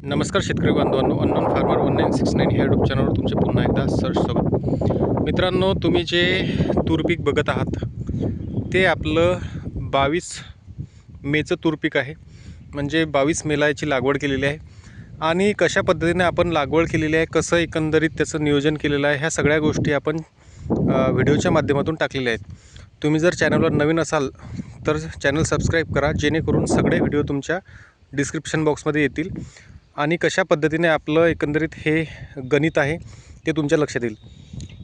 नमस्कार शेतकरी बांधवांनो, अननोन फार्मर 1969 या यूट्यूब चॅनलवर तुमचे पुन्हा एकदा स्वागत. मित्रांनो, तुम्ही जे तूर पीक बघत आहात ते आपलं 22 मेचं तूर पीक आहे. म्हणजे 22 मेला याची लागवड केलेली आहे आणि कशा पद्धतीने आपण लागवड केलेली आहे, कसं एकंदरीत त्याचं नियोजन केलेलं आहे, ह्या सगळ्या गोष्टी आपण व्हिडिओच्या माध्यमातून टाकलेल्या आहेत. तुम्ही जर चॅनलवर नवीन असाल तर चॅनल सबस्क्राईब करा, जेणेकरून सगळे व्हिडिओ तुमच्या डिस्क्रिप्शन बॉक्समध्ये येतील आणि कशा पद्धतीने आपलं एकंदरीत हे गणित आहे ते तुमच्या लक्षात येईल.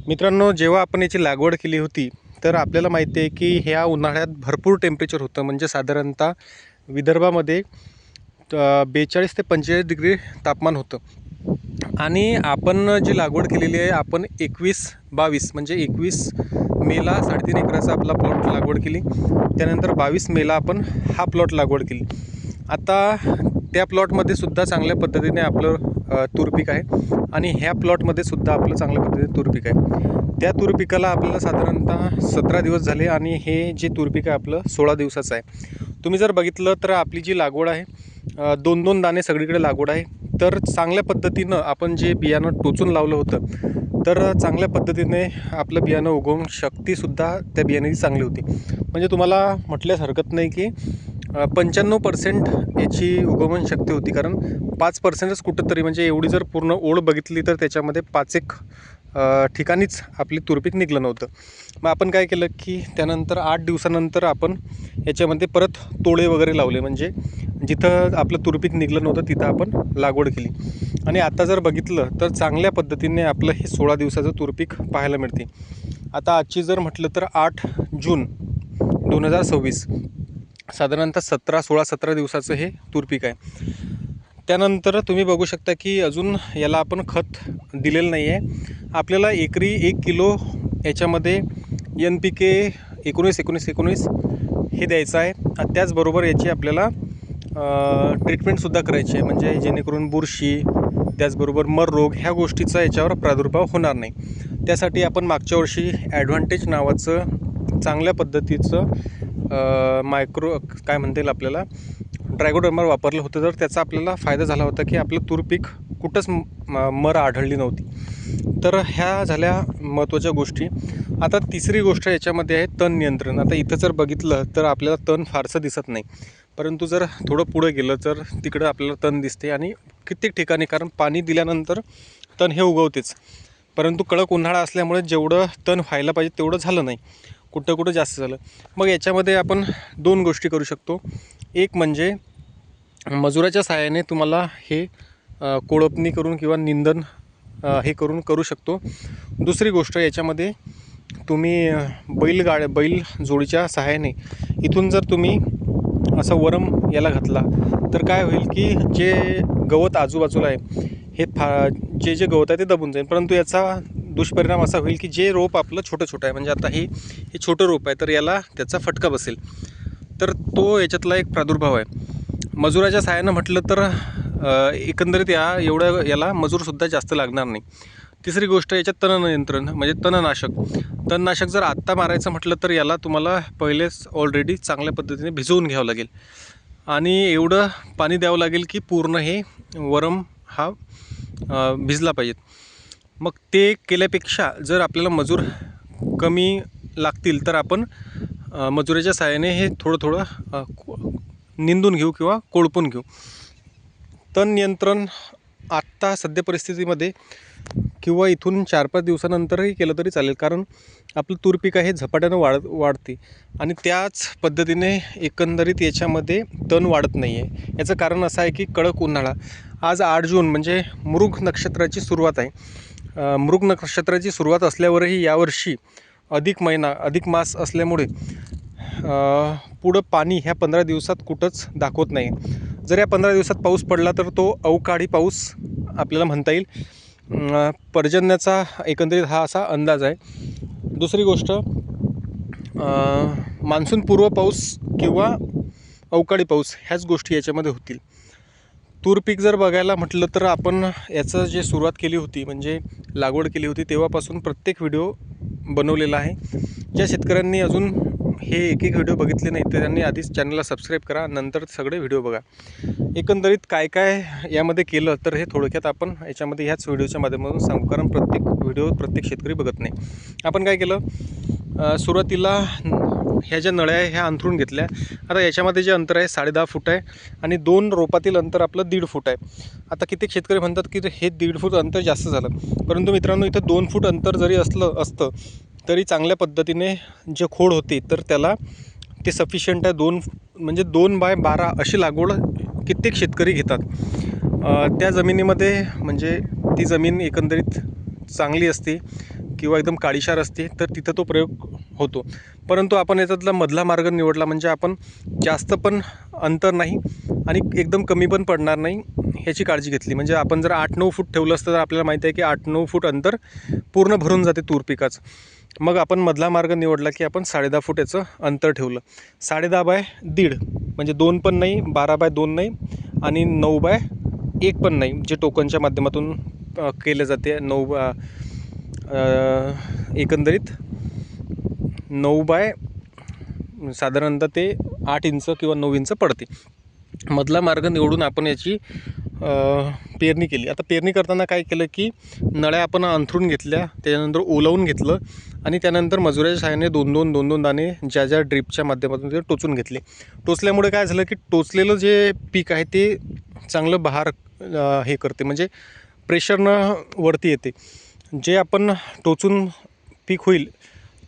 मित्रांनो, जेव्हा आपण याची लागवड केली होती तर आपल्याला माहिती आहे की ह्या उन्हाळ्यात भरपूर टेम्परेचर होतं. म्हणजे साधारणतः विदर्भामध्ये 42 ते 45 डिग्री तापमान होतं. आणि आपण जी लागवड केलेली आहे, आपण 21-22 म्हणजे 21 मेला 3.5 एकराचा आपला प्लॉट लागवड केली. त्यानंतर 22 मेला आपण हा प्लॉट लागवड केली. आता त्या प्लॉटमध्ये सुद्धा चांगल्या पद्धतीने आपलं तूर पीक आहे आणि ह्या प्लॉटमध्ये सुद्धा आपलं चांगल्या पद्धतीने तूर पीक आहे. त्या तूर पिकाला आपल्याला साधारणतः 17 दिवस झाले आणि हे जे तूर पीक आहे आपलं 16 दिवसाचं आहे. तुम्ही जर बघितलं तर आपली जी लागवड आहे 2-2 दाणे सगळीकडे लागवड आहे. तर चांगल्या पद्धतीनं आपण जे बियाणं टोचून लावलं होतं तर चांगल्या पद्धतीने आपलं बियाणं उगवून शक्तीसुद्धा त्या बियाण्याची चांगली होती. म्हणजे तुम्हाला म्हटल्यास हरकत नाही की 95% याची उगवण शक्ती होती. कारण 5%च कुठंतरी, म्हणजे एवढी जर पूर्ण ओळ बघितली तर त्याच्यामध्ये 5 ठिकाणीच आपली तूर पीक निघलं नव्हतं. मग आपण काय केलं की त्यानंतर 8 दिवसानंतर आपण याच्यामध्ये परत तोडे वगैरे लावले. म्हणजे जिथं आपलं तूर पीक निघलं नव्हतं तिथं आपण लागवड केली. आणि आता जर बघितलं तर चांगल्या पद्धतीने आपलं हे 16 दिवसाचं तूर पीक पाहायला मिळते. आता आजची जर म्हटलं तर 8 जून 2026, साधारणतः 16-17 दिवसाचं हे तूर पीक आहे. त्यानंतर तुम्ही बघू शकता की अजून याला आपण खत दिलेलं नाही आहे. आपल्याला एकरी 1 किलो याच्यामध्ये NPK 19-19-19 हे द्यायचं आहे. त्याचबरोबर याची आपल्याला ट्रीटमेंटसुद्धा करायची आहे. म्हणजे जेणेकरून बुरशी, त्याचबरोबर मर रोग ह्या गोष्टीचा याच्यावर प्रादुर्भाव होणार नाही. त्यासाठी आपण मागच्या वर्षी ॲडव्हान्टेज नावाचं चांगल्या पद्धतीचं मायक्रो काय म्हणता येईल आपल्याला ट्रायकोडर्मा वापरलं होतं. तर त्याचा आपल्याला फायदा झाला होता की आपलं तूर पीक कुठंच मर आढळली नव्हती. तर ह्या झाल्या महत्त्वाच्या गोष्टी. आता तिसरी गोष्ट याच्यामध्ये आहे तण नियंत्रण. आता इथं जर बघितलं तर आपल्याला तण फारसं दिसत नाही, परंतु जर थोडं पुढं गेलं तर तिकडं आपल्याला तण दिसते. आणि कित्येक ठिकाणी, कारण पाणी दिल्यानंतर तण हे उगवतेच, परंतु कडक उन्हाळा असल्यामुळे जेवढं तण व्हायला पाहिजे तेवढं झालं नाही, कुठं जास्त झालं. मग याच्यामध्ये आपण 2 गोष्टी करू शकतो. एक म्हणजे मजुराच्या सहाय्याने तुम्हाला हे कोळपणी करून किंवा निंदन हे करू शकतो. दुसरी गोष्ट याच्यामध्ये तुम्ही बैल जोडीच्या सहाय्याने इथून जर तुम्ही असं वरम याला घातला तर काय होईल की जे गवत आजूबाजूला आहे हे जे गवत आहे ते दबून जाईल. परंतु याचा दुष्परिणाम असा होईल की जे रोप आपलं छोटं आहे, म्हणजे आता हे छोटं रोप आहे तर याला त्याचा फटका बसेल. तर तो याच्यातला एक प्रादुर्भाव आहे. मजुराच्या सहाय्यानं म्हटलं तर एकंदरीत याला मजूरसुद्धा जास्त लागणार नाही. तिसरी गोष्ट याच्यात तण नियंत्रण, म्हणजे तणनाशक जर आत्ता मारायचं म्हटलं तर याला तुम्हाला पहिलेच ऑलरेडी चांगल्या पद्धतीने भिजवून घ्यावं लागेल आणि एवढं पाणी द्यावं लागेल की पूर्ण हे वरम हा भिजला पाहिजेत. मग ते केल्यापेक्षा जर आपल्याला मजूर कमी लागतील तर आपण मजुराच्या सहाय्याने हे थोडं निंदून घेऊ किंवा कोळपून घेऊ. तण नियंत्रण आत्ता सध्या परिस्थितीमध्ये किंवा इथून 4-5 दिवसानंतरही केलं तरी चालेल, कारण आपलं तूर पीक आहे झपाट्यानं वाढते आणि त्याच पद्धतीने एकंदरीत याच्यामध्ये तण वाढत नाही आहे. याचं कारण असं आहे की कडक उन्हाळा. आज 8 जून म्हणजे मृग नक्षत्राची सुरुवात आहे. मृग नक्षत्राची सुरुवात असल्यावरही यावर्षी अधिक मास असल्यामुळे पुढं पाणी ह्या 15 दिवसात कुठंच दाखवत नाही. जर या 15 दिवसात पाऊस पडला तर तो अवकाळी पाऊस आपल्याला म्हणता येईल. पर्जन्याचा एकंदरीत हा असा अंदाज आहे. दुसरी गोष्ट मान्सूनपूर्व पाऊस किंवा अवकाळी पाऊस ह्याच गोष्टी याच्यामध्ये होतील. तूर पीक जर बघायला म्हटलं तर आपण याचं जे सुरुवात केली होती, म्हणजे लागवड केली होती, तेव्हापासून प्रत्येक व्हिडिओ बनवलेला आहे. ज्या शेतकऱ्यांनी अजून हे एक एक व्हिडिओ बघितले नाही तर त्यांनी आधीच चॅनलला सबस्क्राईब करा, नंतर सगळे व्हिडिओ बघा. एकंदरीत काय काय यामध्ये केलं तर हे थोडक्यात आपण याच्यामध्ये ह्याच व्हिडिओच्या माध्यमातून सांगू, कारण प्रत्येक व्हिडिओ प्रत्येक शेतकरी बघत नाही. आपण काय केलं, सुरुवातीला ह्या ज्या नळ्या आहे ह्या अंथरून घेतल्या. आता याच्यामध्ये जे अंतर आहे 10.5 फूट आहे आणि 2 रोपातील अंतर आपलं 1.5 फूट आहे. आता कित्येक शेतकरी म्हणतात की हे 1.5 फूट अंतर जास्त झालं, परंतु मित्रांनो इथं 2 फूट अंतर जरी असतं तरी चांगल्या पद्धतीने जे खोड होते तर त्याला ते सफिशियंट आहे. 2x12 अशी लागवड कित्येक शेतकरी घेतात. त्या जमिनीमध्ये म्हणजे ती जमीन एकंदरीत चांगली असते किंवा एकदम काळीशार असते तर तिथं तो प्रयोग होतो. परंतु आपण याच्यातला मधला मार्ग निवडला, म्हणजे आपण जास्त पण अंतर नाही आणि एकदम कमी पण पडणार नाही ह्याची काळजी घेतली. म्हणजे आपण जर 8-9 फूट ठेवलं असतं तर आपल्याला माहिती आहे की 8-9 फूट अंतर पूर्ण भरून जाते तूर पिकाचं. मग आपण मधला मार्ग निवडला की आपण 10.5 फूट याचं अंतर ठेवलं. 10.5x1.5 म्हणजे 2 पण नाही, 12x2 नाही आणि 9x1 पण नाही, जे टोकनच्या माध्यमातून केले जाते. एकंदरीत 9 साधारणतः ते 8 इंच किंवा 9 इंच पडते. मधला मार्ग निवडून आपण याची पेरणी केली. आता पेरणी करताना काय केलं की नळ्या आपण अंथरून घेतल्या, त्याच्यानंतर ओलवून घेतलं आणि त्यानंतर मजुराच्या सहाय्याने 2-2 दाणे ज्या ड्रीपच्या माध्यमातून ते टोचून घेतले. टोचल्यामुळे काय झालं की टोचलेलं जे पीक आहे ते चांगलं बहार हे करते, म्हणजे प्रेशरनं वरती येते. जे आपण टोचून पीक होईल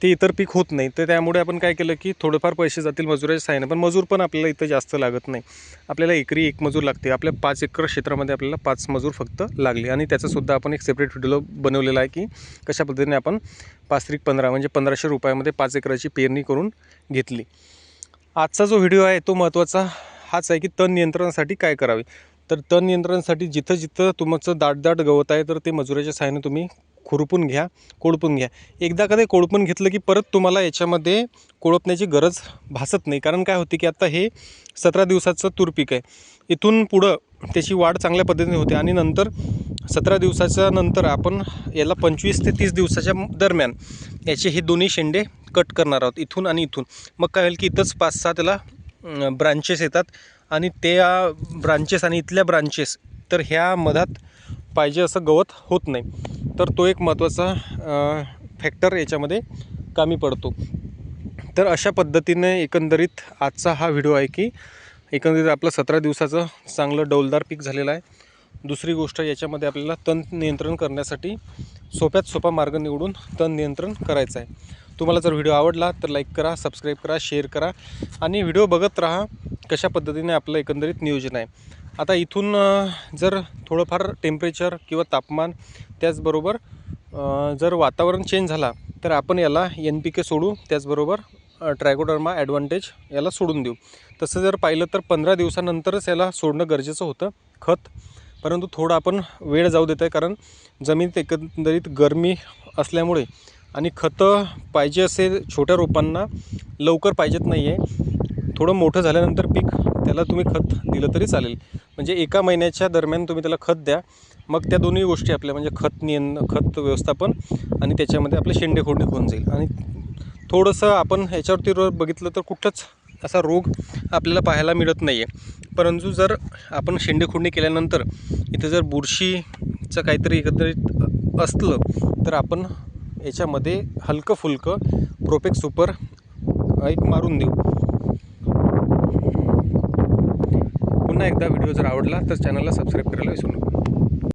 ते इतर पीक होत नाही. तर त्यामुळे आपण काय केलं की थोडेफार पैसे जातील मजुराच्या सहाय्याने, पण मजूर पण आपल्याला इथं जास्त लागत नाही. आपल्याला एकरी 1 मजूर लागते. आपल्या 5 एकर क्षेत्रामध्ये आपल्याला 5 मजूर फक्त लागले आणि त्याचासुद्धा आपण एक सेपरेट व्हिडिओ बनवलेला आहे की कशा पद्धतीने आपण 5-15 म्हणजे 1500 रुपयामध्ये 5 एकराची पेरणी करून घेतली. आजचा जो व्हिडिओ आहे तो महत्त्वाचा हाच आहे की तण नियंत्रणासाठी काय करावे. तर तण नियंत्रणासाठी जिथं जिथं तुमचं दाट गवत आहे तर ते मजुराच्या सहाय्याने तुम्ही खुरपून घ्या, कोळपून घ्या. एकदा कधी कोळपून घेतलं की परत तुम्हाला याच्यामध्ये कोळपण्याची गरज भासत नाही. कारण काय होते की आता हे 17 दिवसाचं तूर पीक आहे. इथून पुढं त्याची वाढ चांगल्या पद्धतीने होते आणि नंतर 17 दिवसाच्या नंतर आपण याला 25 ते 30 दिवसाच्या दरम्यान याचे हे दोन्ही शेंडे कट करणार आहोत, इथून आणि इथून. मग काय होईल की इथंच 5-6 त्याला ब्रांचेस येतात आणि त्या ब्रांचेस आणि इथल्या ब्रांचेस तर ह्या मधात पाहिजे असं गवत होत नाही. तर तो एक महत्त्वाचा फॅक्टर याच्यामध्ये कामी पडतो. तर अशा पद्धतीने एकंदरीत आजचा हा व्हिडिओ आहे की एकंदरीत आपलं 17 दिवसाचं चांगलं डौलदार पीक झालेलं आहे. दुसरी गोष्ट याच्यामध्ये आपल्याला तण नियंत्रण करण्यासाठी सोप्यात सोपा मार्ग निवडून तण नियंत्रण करायचं आहे. तुम्हाला जर व्हिडिओ आवडला तर लाईक करा, सबस्क्राईब करा, शेअर करा आणि व्हिडिओ बघत राहा कशा पद्धतीने आपलं एकंदरीत नियोजन आहे. आता इथून जर थोडंफार टेम्परेचर किंवा तापमान त्याचबरोबर जर वातावरण चेंज झाला तर आपण याला NPK सोडू, त्याचबरोबर ट्रायकोडर्मा ॲडव्हान्टेज याला सोडून देऊ. तसं जर पाहिलं तर 15 दिवसानंतरच याला सोडणं गरजेचं होतं खत, परंतु थोडं आपण वेळ जाऊ देत आहे कारण जमिनीत एकंदरीत गरमी असल्यामुळे आणि खतं पाहिजे असे छोट्या रोपांना लवकर पाहिजेत नाही आहे. थोडं मोठं झाल्यानंतर पीक त्याला तुम्ही खत दिलं तरी चालेल. म्हणजे 1 महिन्याच्या दरम्यान तुम्ही त्याला खत द्या. मग त्या दोन्ही गोष्टी आपल्या म्हणजे खत व्यवस्थापन आणि त्याच्यामध्ये आपले शेंडे खोडणे होऊन जाईल. आणि थोडंसं आपण ह्याच्यावरती बघितलं तर कुठलंच असा रोग आपल्याला पाहायला मिळत नाही आहे. परंतु जर आपण शेंडे खोडणी केल्यानंतर इथे जर बुरशीचं काहीतरी एकत्रित असलं तर आपण याच्यामध्ये हलकं फुलकं प्रोपेक्स सुपर एक मारून देऊ. पुन्हा एकदा व्हिडिओ जर आवडला तर चॅनलला सबस्क्राईब करायला विसरू नका.